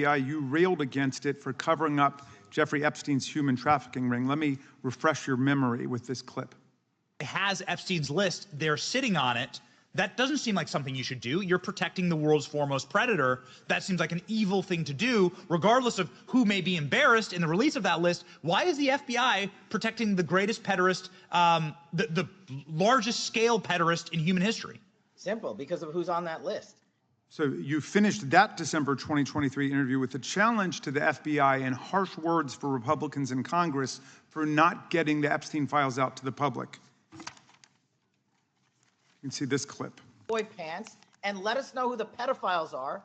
You railed against it for covering up Jeffrey Epstein's human trafficking ring. Let me refresh your memory with this clip. Has Epstein's list, they're sitting on it. That doesn't seem like something you should do. You're protecting the world's foremost predator. That seems like an evil thing to do, regardless of who may be embarrassed in the release of that list. Why is the FBI protecting the greatest pederast, the largest scale pederast in human history? Simple, because of who's on that list. So you finished that December 2023 interview with a challenge to the FBI and harsh words for Republicans in Congress for not getting the Epstein files out to the public. You can see this clip. Boy pants, and let us know who the pedophiles are.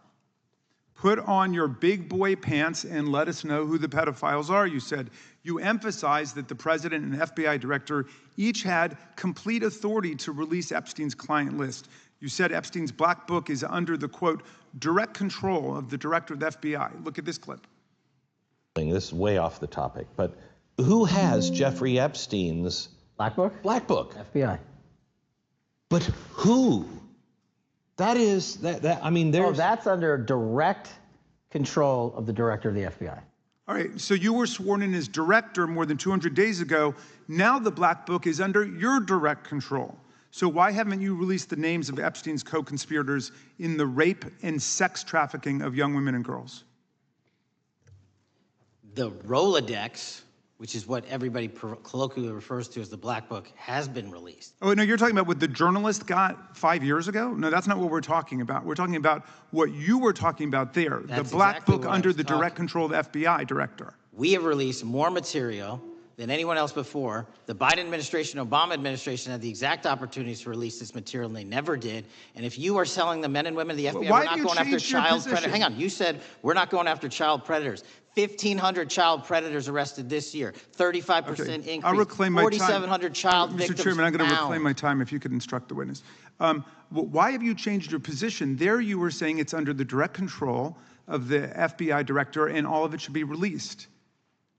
Put on your big boy pants and let us know who the pedophiles are, you said. You emphasized that the president and FBI director each had complete authority to release Epstein's client list. You said Epstein's black book is under the, quote, direct control of the director of the FBI. Look at this clip. This is way off the topic, but who has Jeffrey Epstein's Black book? black book? FBI. But who? That is, I mean, there's... Oh, that's under direct control of the director of the FBI. All right, so you were sworn in as director more than 200 days ago. Now the black book is under your direct control. So why haven't you released the names of Epstein's co-conspirators in the rape and sex trafficking of young women and girls? The Rolodex, which is what everybody colloquially refers to as the Black Book, has been released. Oh, no, you're talking about what the journalist got 5 years ago? No, that's not what we're talking about. We're talking about what you were talking about there, That's the black exactly book what I under was the direct talking. control of the FBI director. We have released more material than anyone else before. The Biden administration, Obama administration had the exact opportunities to release this material, and they never did. And if you are selling the men and women of the FBI, Why we're do not you going after change your child position? predators. Hang on, you said we're not going after child predators. 1,500 child predators arrested this year, 35% increase, I'll reclaim my time. 4,700 child victims Mr. Chairman, I'm going to found. reclaim my time if you could instruct the witness. Why have you changed your position? There you were saying it's under the direct control of the FBI director and all of it should be released.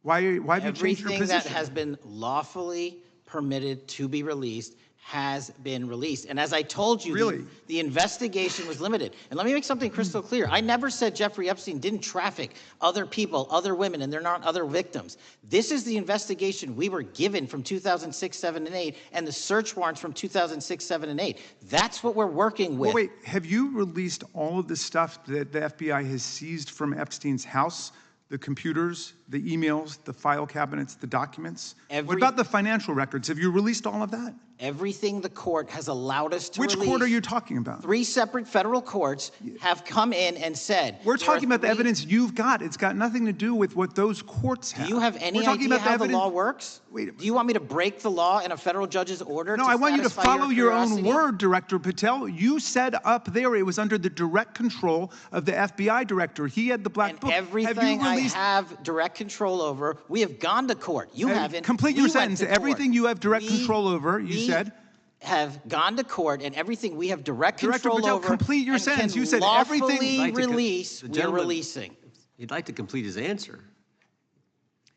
Why have you changed your position? Everything that has been lawfully permitted to be released has been released. And as I told you, Really? the investigation was limited. And let me make something crystal clear. I never said Jeffrey Epstein didn't traffic other people, other women, and they're not other victims. This is the investigation we were given from 2006, 7, and 8, and the search warrants from 2006, 7, and 8. That's what we're working with. Well, wait, have you released all of the stuff that the FBI has seized from Epstein's house? The computers, the emails, the file cabinets, the documents? What about the financial records? Have you released all of that? Everything the court has allowed us to release. Which court are you talking about? 3 separate federal courts have come in and said... We're talking about the evidence you've got. It's got nothing to do with what those courts have. Do you have any idea how the law works? Do you want me to break the law in a federal judge's order? No, I want you to follow your own word, Director Patel. You said up there it was under the direct control of the FBI director. He had the black book. Everything I have direct control over, we have gone to court. You haven't. Complete your sentence. Everything you have direct control over, you said. Have gone to court, and everything we have direct control over. Complete your sentence. You said everything. Release. We're releasing. He'd like to complete his answer.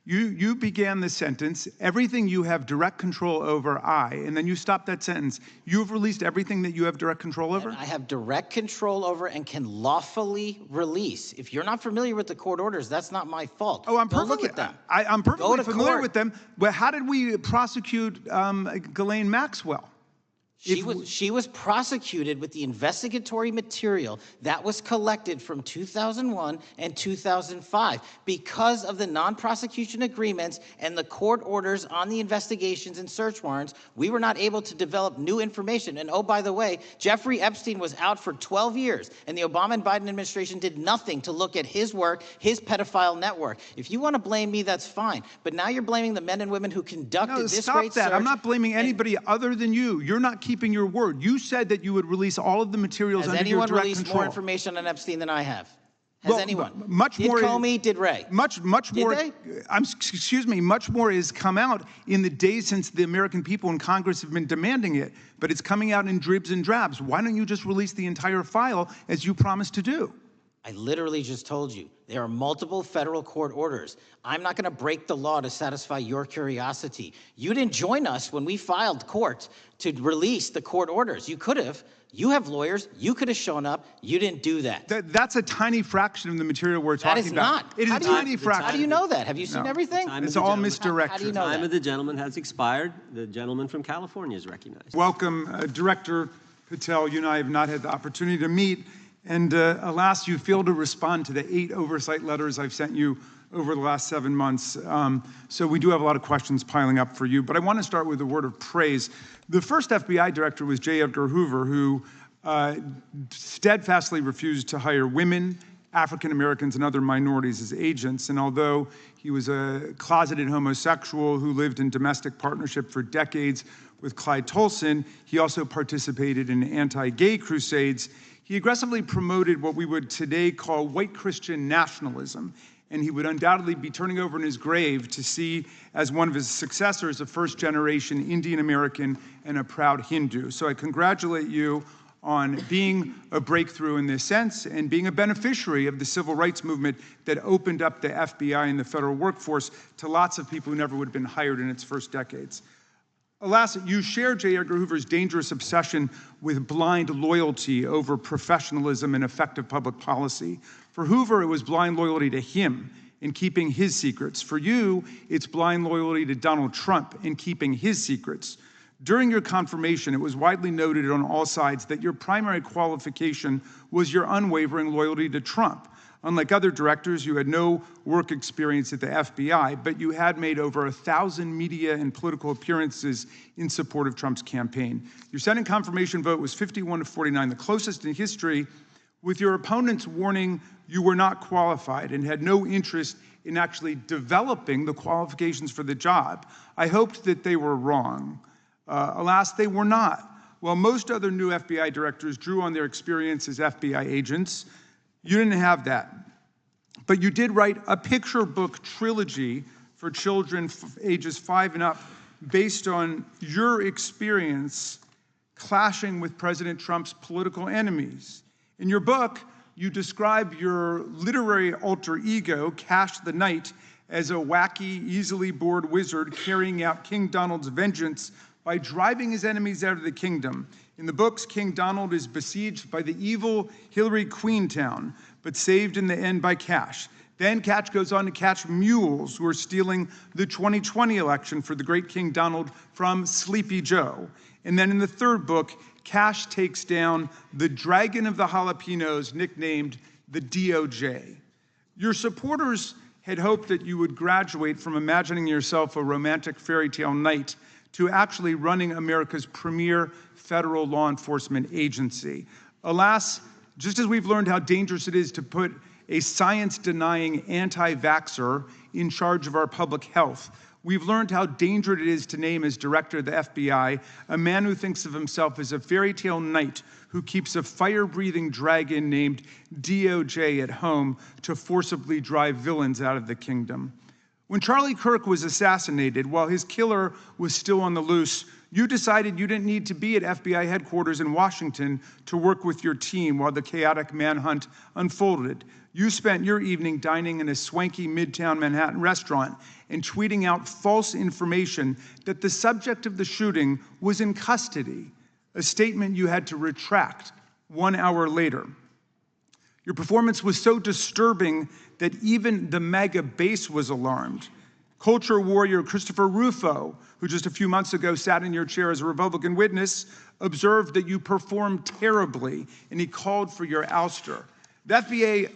You began the sentence, everything you have direct control over, and then you stopped that sentence. You've released everything that you have direct control over? And I have direct control over and can lawfully release. If you're not familiar with the court orders, that's not my fault. Oh, I'm perfectly, look at them. I'm perfectly familiar with them. But how did we prosecute Ghislaine Maxwell? She was prosecuted with the investigatory material that was collected from 2001 and 2005. Because of the non-prosecution agreements and the court orders on the investigations and search warrants, we were not able to develop new information. And oh, by the way, Jeffrey Epstein was out for 12 years, and the Obama and Biden administration did nothing to look at his work, his pedophile network. If you want to blame me, that's fine. But now you're blaming the men and women who conducted this great search. Stop that. I'm not blaming anybody other than you. You're not keeping your word. You said that you would release all of the materials under your direct control. Has anyone released more information on Epstein than I have? Has anyone? Much more. Did Comey? Did Ray? Much more. Did they? Excuse me. Much more has come out in the days since the American people and Congress have been demanding it. But it's coming out in dribs and drabs. Why don't you just release the entire file as you promised to do? I literally just told you, there are multiple federal court orders. I'm not gonna break the law to satisfy your curiosity. You didn't join us when we filed court to release the court orders. You could have. You have lawyers. You could have shown up. You didn't do that. That's a tiny fraction of the material we're talking That is about. not. It is How a do you- tiny fraction. How do you know that? Have you seen everything? It's all misdirected. How do you know The time that? of the gentleman has expired. The gentleman from California is recognized. Welcome, Director Patel. You and I have not had the opportunity to meet, and alas, you failed to respond to the 8 oversight letters I've sent you over the last 7 months. So we do have a lot of questions piling up for you, but I want to start with a word of praise. The first FBI director was J. Edgar Hoover, who steadfastly refused to hire women, African Americans, and other minorities as agents. And although he was a closeted homosexual who lived in domestic partnership for decades with Clyde Tolson, he also participated in anti-gay crusades. He aggressively promoted what we would today call white Christian nationalism, and he would undoubtedly be turning over in his grave to see as one of his successors a first-generation Indian American and a proud Hindu. So I congratulate you on being a breakthrough in this sense and being a beneficiary of the civil rights movement that opened up the FBI and the federal workforce to lots of people who never would have been hired in its first decades. Alas, you share J. Edgar Hoover's dangerous obsession with blind loyalty over professionalism and effective public policy. For Hoover, it was blind loyalty to him in keeping his secrets. For you, it's blind loyalty to Donald Trump in keeping his secrets. During your confirmation, it was widely noted on all sides that your primary qualification was your unwavering loyalty to Trump. Unlike other directors, you had no work experience at the FBI, but you had made over 1,000 media and political appearances in support of Trump's campaign. Your Senate confirmation vote was 51-49, the closest in history, with your opponents warning you were not qualified and had no interest in actually developing the qualifications for the job. I hoped that they were wrong. Alas, they were not. While most other new FBI directors drew on their experience as FBI agents, you didn't have that. But you did write a picture book trilogy for children ages 5 and up based on your experience clashing with President Trump's political enemies. In your book, you describe your literary alter ego, Kash the Knight, as a wacky, easily bored wizard carrying out King Donald's vengeance by driving his enemies out of the kingdom. In the books, King Donald is besieged by the evil Hillary Queentown, but saved in the end by Kash. Then Kash goes on to catch mules who are stealing the 2020 election for the great King Donald from Sleepy Joe. And then in the third book, Kash takes down the dragon of the jalapenos, nicknamed the DOJ. Your supporters had hoped that you would graduate from imagining yourself a romantic fairy tale knight to actually running America's premier federal law enforcement agency. Alas, just as we've learned how dangerous it is to put a science-denying anti-vaxxer in charge of our public health, we've learned how dangerous it is to name as director of the FBI a man who thinks of himself as a fairy tale knight who keeps a fire-breathing dragon named DOJ at home to forcibly drive villains out of the kingdom. When Charlie Kirk was assassinated, while his killer was still on the loose, you decided you didn't need to be at FBI headquarters in Washington to work with your team while the chaotic manhunt unfolded. You spent your evening dining in a swanky Midtown Manhattan restaurant and tweeting out false information that the subject of the shooting was in custody, a statement you had to retract 1 hour later. Your performance was so disturbing that even the MAGA base was alarmed. Culture warrior Christopher Rufo, who just a few months ago sat in your chair as a Republican witness, observed that you performed terribly, and he called for your ouster. The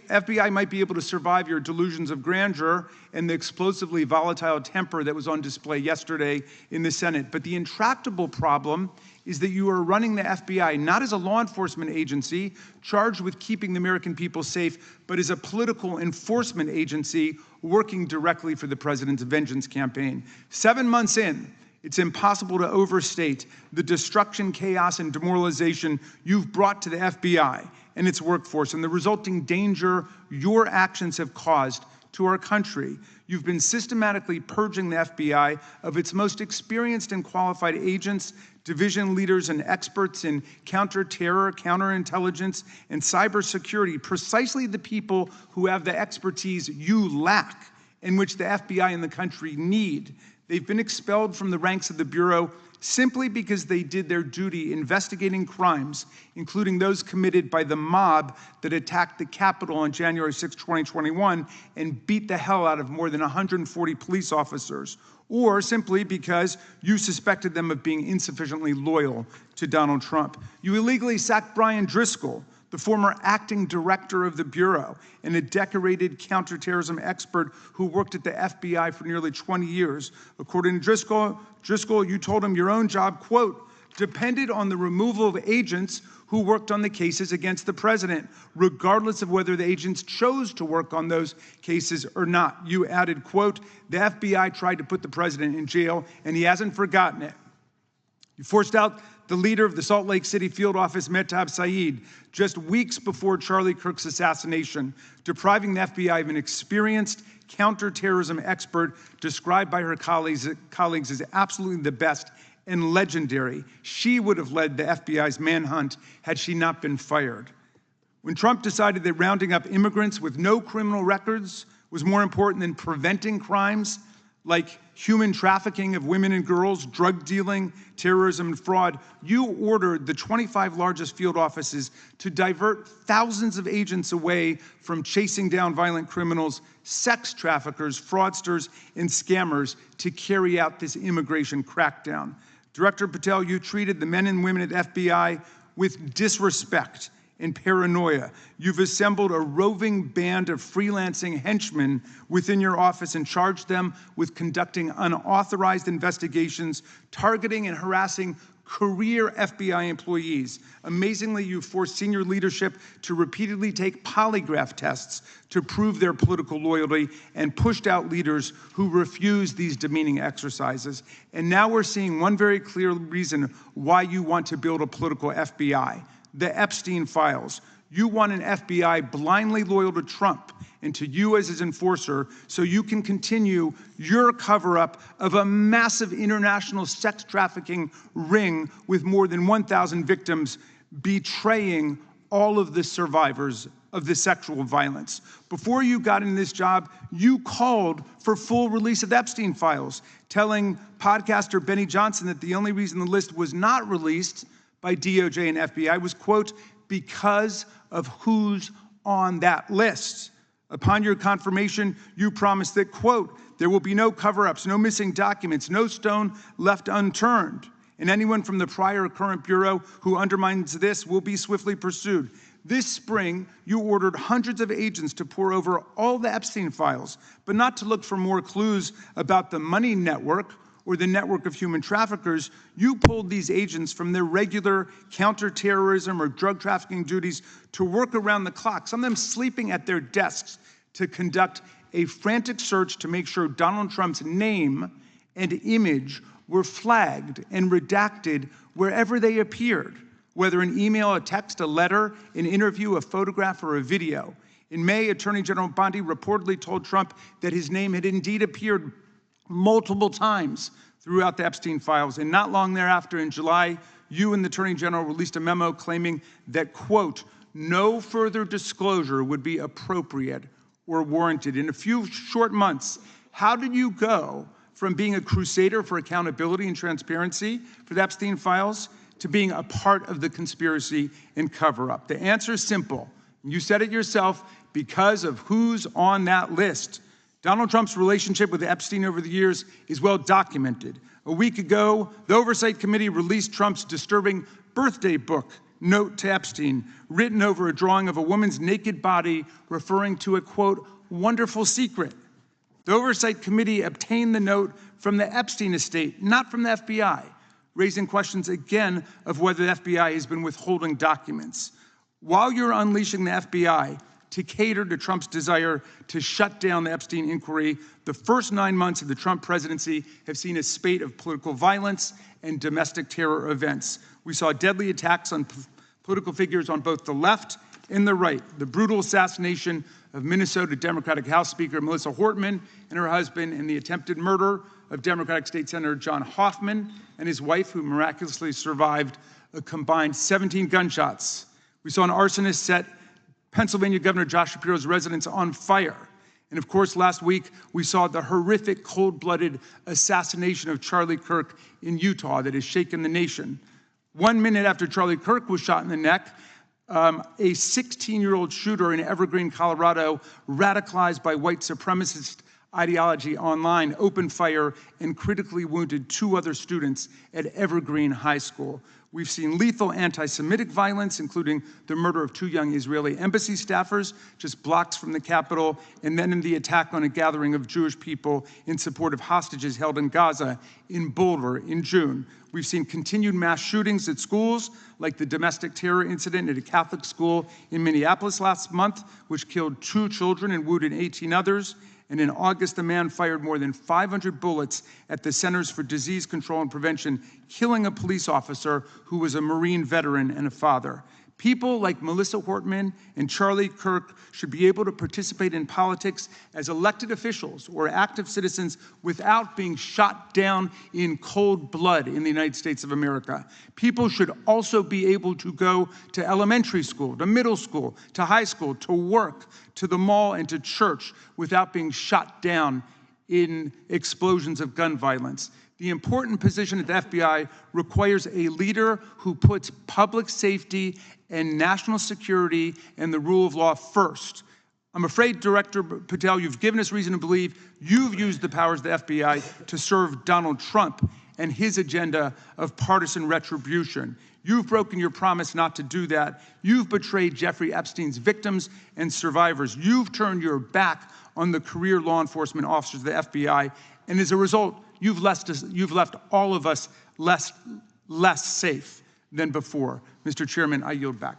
FBI might be able to survive your delusions of grandeur and the explosively volatile temper that was on display yesterday in the Senate, but the intractable problem is that you are running the FBI not as a law enforcement agency charged with keeping the American people safe, but as a political enforcement agency working directly for the president's vengeance campaign. 7 months in, it's impossible to overstate the destruction, chaos, and demoralization you've brought to the FBI and its workforce and the resulting danger your actions have caused to our country. You've been systematically purging the FBI of its most experienced and qualified agents, division leaders, and experts in counterterror, counterintelligence, and cybersecurity, precisely the people who have the expertise you lack and which the FBI and the country need. They've been expelled from the ranks of the Bureau simply because they did their duty investigating crimes, including those committed by the mob that attacked the Capitol on January 6, 2021, and beat the hell out of more than 140 police officers, or simply because you suspected them of being insufficiently loyal to Donald Trump. You illegally sacked Brian Driscoll, the former acting director of the Bureau and a decorated counterterrorism expert who worked at the FBI for nearly 20 years. According to Driscoll, you told him your own job, quote, depended on the removal of agents who worked on the cases against the president, regardless of whether the agents chose to work on those cases or not. You added, quote, the FBI tried to put the president in jail and he hasn't forgotten it. You forced out the leader of the Salt Lake City field office, Mehtab Saeed, just weeks before Charlie Kirk's assassination, depriving the FBI of an experienced counterterrorism expert described by her colleagues as absolutely the best and legendary. She would have led the FBI's manhunt had she not been fired. When Trump decided that rounding up immigrants with no criminal records was more important than preventing crimes like human trafficking of women and girls, drug dealing, terrorism, and fraud, you ordered the 25 largest field offices to divert thousands of agents away from chasing down violent criminals, sex traffickers, fraudsters, and scammers to carry out this immigration crackdown. Director Patel, you treated the men and women at the FBI with disrespect and paranoia. You've assembled a roving band of freelancing henchmen within your office and charged them with conducting unauthorized investigations, targeting and harassing career FBI employees. Amazingly, you forced senior leadership to repeatedly take polygraph tests to prove their political loyalty and pushed out leaders who refused these demeaning exercises. And now we're seeing one very clear reason why you want to build a political FBI. The Epstein files. You want an FBI blindly loyal to Trump and to you as his enforcer so you can continue your cover-up of a massive international sex trafficking ring with more than 1,000 victims, betraying all of the survivors of the sexual violence. Before you got in this job, you called for full release of the Epstein files, telling podcaster Benny Johnson that the only reason the list was not released by DOJ and FBI was, quote, because of who's on that list. Upon your confirmation, you promised that, quote, there will be no cover-ups, no missing documents, no stone left unturned, and anyone from the prior or current Bureau who undermines this will be swiftly pursued. This spring, you ordered hundreds of agents to pore over all the Epstein files, but not to look for more clues about the money network or the network of human traffickers. You pulled these agents from their regular counterterrorism or drug trafficking duties to work around the clock, some of them sleeping at their desks, to conduct a frantic search to make sure Donald Trump's name and image were flagged and redacted wherever they appeared, whether an email, a text, a letter, an interview, a photograph, or a video. In May, Attorney General Bondi reportedly told Trump that his name had indeed appeared multiple times throughout the Epstein files. And not long thereafter, in July, you and the Attorney General released a memo claiming that, quote, no further disclosure would be appropriate or warranted. In a few short months, how did you go from being a crusader for accountability and transparency for the Epstein files to being a part of the conspiracy and cover-up? The answer is simple. You said it yourself, because of who's on that list. Donald Trump's relationship with Epstein over the years is well documented. A week ago, the Oversight Committee released Trump's disturbing birthday book, Note to Epstein, written over a drawing of a woman's naked body, referring to a, quote, wonderful secret. The Oversight Committee obtained the note from the Epstein estate, not from the FBI, raising questions again of whether the FBI has been withholding documents. While you're unleashing the FBI to cater to Trump's desire to shut down the Epstein inquiry, the first 9 months of the Trump presidency have seen a spate of political violence and domestic terror events. We saw deadly attacks on political figures on both the left and the right, the brutal assassination of Minnesota Democratic House Speaker Melissa Hortman and her husband, and the attempted murder of Democratic State Senator John Hoffman and his wife, who miraculously survived a combined 17 gunshots. We saw an arsonist set Pennsylvania Governor Josh Shapiro's residence on fire. And of course, last week, we saw the horrific, cold-blooded assassination of Charlie Kirk in Utah that has shaken the nation. 1 minute after Charlie Kirk was shot in the neck, a 16-year-old shooter in Evergreen, Colorado, radicalized by white supremacist ideology online, opened fire and critically wounded 2 other students at Evergreen High School. We've seen lethal anti-Semitic violence, including the murder of 2 young Israeli embassy staffers just blocks from the Capitol, and then in the attack on a gathering of Jewish people in support of hostages held in Gaza in Boulder in June. We've seen continued mass shootings at schools, like the domestic terror incident at a Catholic school in Minneapolis last month, which killed 2 children and wounded 18 others. And in August, a man fired more than 500 bullets at the Centers for Disease Control and Prevention, killing a police officer who was a Marine veteran and a father. People like Melissa Hortman and Charlie Kirk should be able to participate in politics as elected officials or active citizens without being shot down in cold blood in the United States of America. People should also be able to go to elementary school, to middle school, to high school, to work, to the mall, and to church without being shot down in explosions of gun violence. The important position at the FBI requires a leader who puts public safety and national security and the rule of law first. I'm afraid, Director Patel, you've given us reason to believe you've used the powers of the FBI to serve Donald Trump and his agenda of partisan retribution. You've broken your promise not to do that. You've betrayed Jeffrey Epstein's victims and survivors. You've turned your back on the career law enforcement officers of the FBI, and as a result, you've left all of us less safe than before. Mr. Chairman, I yield back.